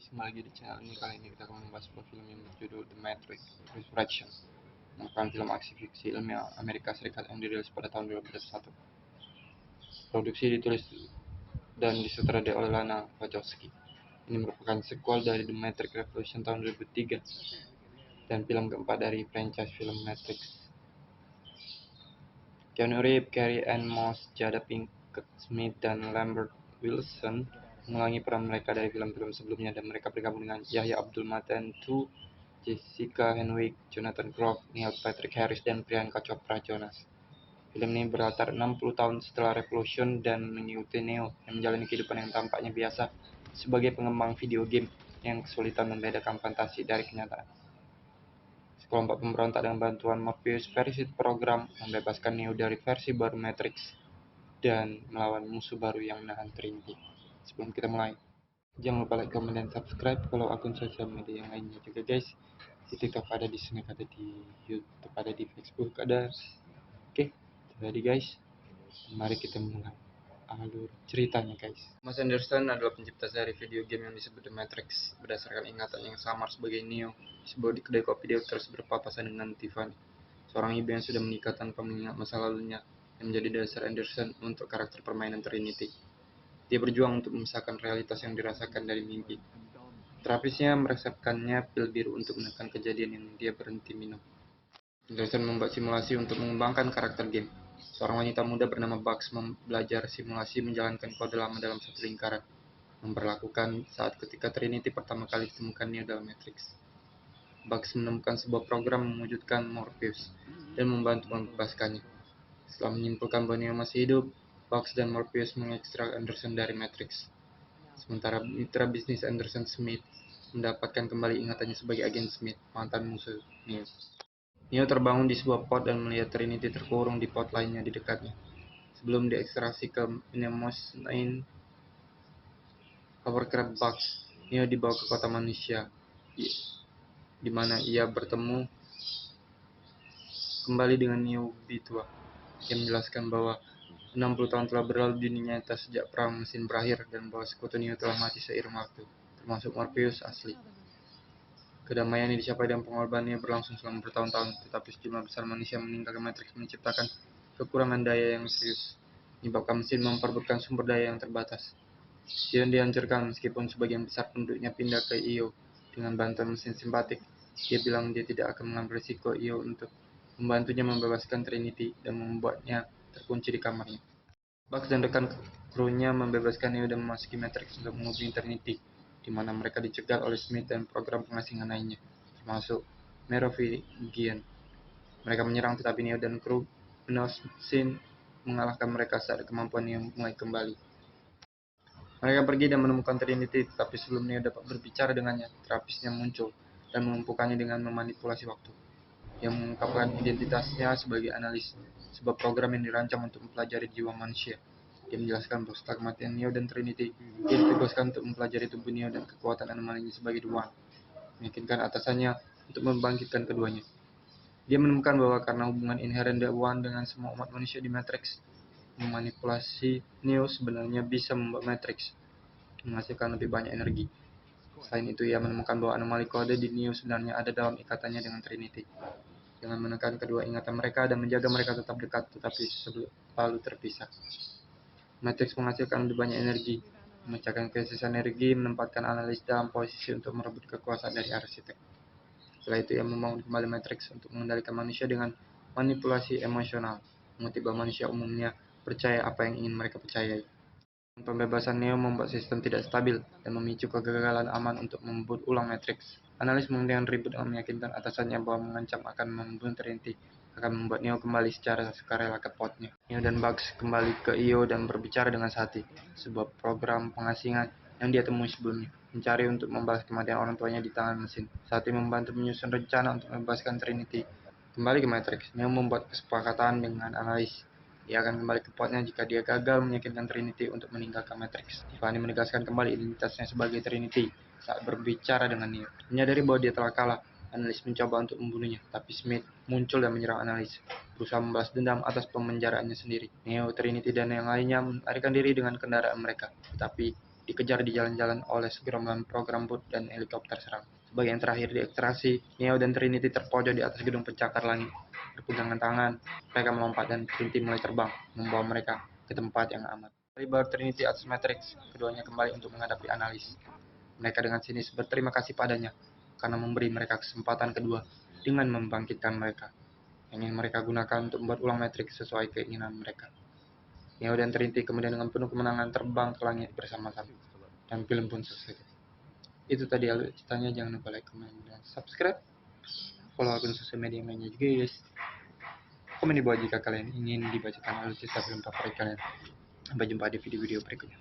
guys, kembali lagi di channel ini. Kali ini kita akan membahas sebuah film yang berjudul The Matrix Resurrection, merupakan film aksi fiksi ilmiah Amerika Serikat yang dirilis pada tahun 2001. Produksi ditulis dan disutradarai oleh Lana Wachowski. Ini merupakan sequel dari The Matrix Revolution tahun 2003 dan film keempat dari franchise film Matrix. Keanu Reeves, Carrie-Anne Moss, Jada Pinkett Smith, dan Lambert Wilson mengulangi peran mereka dari film-film sebelumnya, dan mereka bergabung dengan Yahya Abdul-Mateen II, Jessica Henwick, Jonathan Groff, Neil Patrick Harris, dan Priyanka Chopra Jonas. Film ini berlatar 60 tahun setelah Revolution dan mengikuti Neo yang menjalani kehidupan yang tampaknya biasa sebagai pengembang video game yang kesulitan membedakan fantasi dari kenyataan. Sekelompok pemberontak dengan bantuan Morpheus versi program membebaskan Neo dari versi baru Matrix dan melawan musuh baru yang menahan Trinity. Sebelum kita mulai, jangan lupa like, comment, dan subscribe. Kalau akun sosial media yang lainnya juga guys, di TikTok ada, di Snack ada, di YouTube ada, di Facebook ada. Oke, jadi guys, mari kita mulai alur ceritanya guys. Mas Anderson adalah pencipta seri video game yang disebut The Matrix berdasarkan ingatan yang samar sebagai Neo di sebuah kedai kopi. Dia terus berpapasan dengan Tiffany, seorang ibu yang sudah menikah tanpa mengingat masa lalunya, yang menjadi dasar Anderson untuk karakter permainan Trinity. Dia berjuang untuk memisahkan realitas yang dirasakan dari mimpi. Terapisnya meresepkannya pil biru untuk menekan kejadian yang dia berhenti minum. Anderson membuat simulasi untuk mengembangkan karakter game. Seorang wanita muda bernama Bugs belajar simulasi menjalankan kode lama dalam satu lingkaran, memperlakukan saat ketika Trinity pertama kali ditemukannya dalam Matrix. Bugs menemukan sebuah program mewujudkan Morpheus dan membantu membebaskannya. Setelah menyimpulkan bahwa Neo masih hidup, Bugs dan Morpheus mengekstrak Anderson dari Matrix. Sementara mitra bisnis Anderson, Smith, mendapatkan kembali ingatannya sebagai agen Smith, mantan musuh Neo. Neo terbangun di sebuah pot dan melihat Trinity terkurung di pot lainnya di dekatnya. Sebelum diekstraksi ke Mnemosyne 9 Hovercraft Bugs, Neo dibawa ke kota manusia, di mana ia bertemu kembali dengan Neo lebih tua. Ia menjelaskan bahwa 60 tahun telah berlalu di dunia nyata sejak perang mesin berakhir, dan bahwa sekutu Neo telah mati seiring waktu, termasuk Morpheus asli. Kedamaian yang dicapai dan pengorbanannya berlangsung selama bertahun-tahun, tetapi sejumlah besar manusia meninggalkan Matrix menciptakan kekurangan daya yang serius, menyebabkan mesin memperebutkan sumber daya yang terbatas. Zion dihancurkan meskipun sebagian besar penduduknya pindah ke Io dengan bantuan mesin simpatik. Dia bilang dia tidak akan mengambil risiko Io untuk membantunya membebaskan Trinity dan membuatnya terkunci di kamarnya. Bugs dan rekan krunya membebaskan Neo dan memasuki Matrix untuk menghubungi Trinity, di mana mereka dicegat oleh Smith dan program pengasingan lainnya, termasuk Merovingian. Mereka menyerang, tetapi Neo dan kru Mnemosyne mengalahkan mereka saat kemampuan Neo mulai kembali. Mereka pergi dan menemukan Trinity, tetapi sebelum Neo dapat berbicara dengannya, terapisnya muncul dan melumpuhkannya dengan memanipulasi waktu. Yang mengungkapkan identitasnya sebagai analis, sebuah program yang dirancang untuk mempelajari jiwa manusia. Dia menjelaskan bahwa setelah kematian Neo dan Trinity, dia ditugaskan untuk mempelajari tubuh Neo dan kekuatan anomalinya sebagai The One, meyakinkan atasannya untuk membangkitkan keduanya. Dia menemukan bahwa karena hubungan inheren The One dengan semua umat manusia di Matrix, memanipulasi Neo sebenarnya bisa membuat Matrix menghasilkan lebih banyak energi. Selain itu, ia menemukan bahwa anomali kode di Neo sebenarnya ada dalam ikatannya dengan Trinity. Dengan menekan kedua ingatan mereka dan menjaga mereka tetap dekat, tetapi selalu terpisah, Matrix menghasilkan lebih banyak energi, memecahkan krisis energi, menempatkan analis dalam posisi untuk merebut kekuasaan dari arsitek. Setelah itu, ia membangun kembali Matrix untuk mengendalikan manusia dengan manipulasi emosional, mengutip bahwa manusia umumnya percaya apa yang ingin mereka percayai. Pembebasan Neo membuat sistem tidak stabil dan memicu kegagalan aman untuk membuat ulang Matrix. Analis menghentikan ribut dengan meyakinkan atasannya bahwa mengancam akan membunuh Trinity akan membuat Neo kembali secara sukarela ke potnya. Neo dan Bugs kembali ke Io dan berbicara dengan Sati, sebuah program pengasingan yang dia temui sebelumnya, mencari untuk membalas kematian orang tuanya di tangan mesin. Sati membantu menyusun rencana untuk membebaskan Trinity kembali ke Matrix. Neo membuat kesepakatan dengan analis. Dia akan kembali ke potnya jika dia gagal meyakinkan Trinity untuk meninggalkan Matrix. Tiffany menegaskan kembali identitasnya sebagai Trinity saat berbicara dengan Neo. Menyadari bahwa dia telah kalah, analis mencoba untuk membunuhnya, tapi Smith muncul dan menyerang analis, berusaha membalas dendam atas pemenjaraannya sendiri. Neo, Trinity, dan yang lainnya melarikan diri dengan kendaraan mereka, tetapi dikejar di jalan-jalan oleh segerombolan program bot dan helikopter serang. Sebagian terakhir di ekstraksi, Neo dan Trinity terpojok di atas gedung pencakar langit. Berpegangan tangan, mereka melompat dan Trinity mulai terbang, membawa mereka ke tempat yang aman. Tiba Trinity atas Matrix, keduanya kembali untuk menghadapi analis. Mereka dengan sinis berterima kasih padanya karena memberi mereka kesempatan kedua dengan membangkitkan mereka, yang ingin mereka gunakan untuk membuat ulang Matrix sesuai keinginan mereka. Neo dan Trinity kemudian dengan penuh kemenangan terbang ke langit bersama-sama, dan film pun selesai. Itu tadi alur ceritanya. Jangan lupa like, comment, dan subscribe. Follow akun sosial media lainnya juga guys. Komen di bawah jika kalian ingin dibacakan alur cerita film favorit kalian. Sampai jumpa di video-video berikutnya.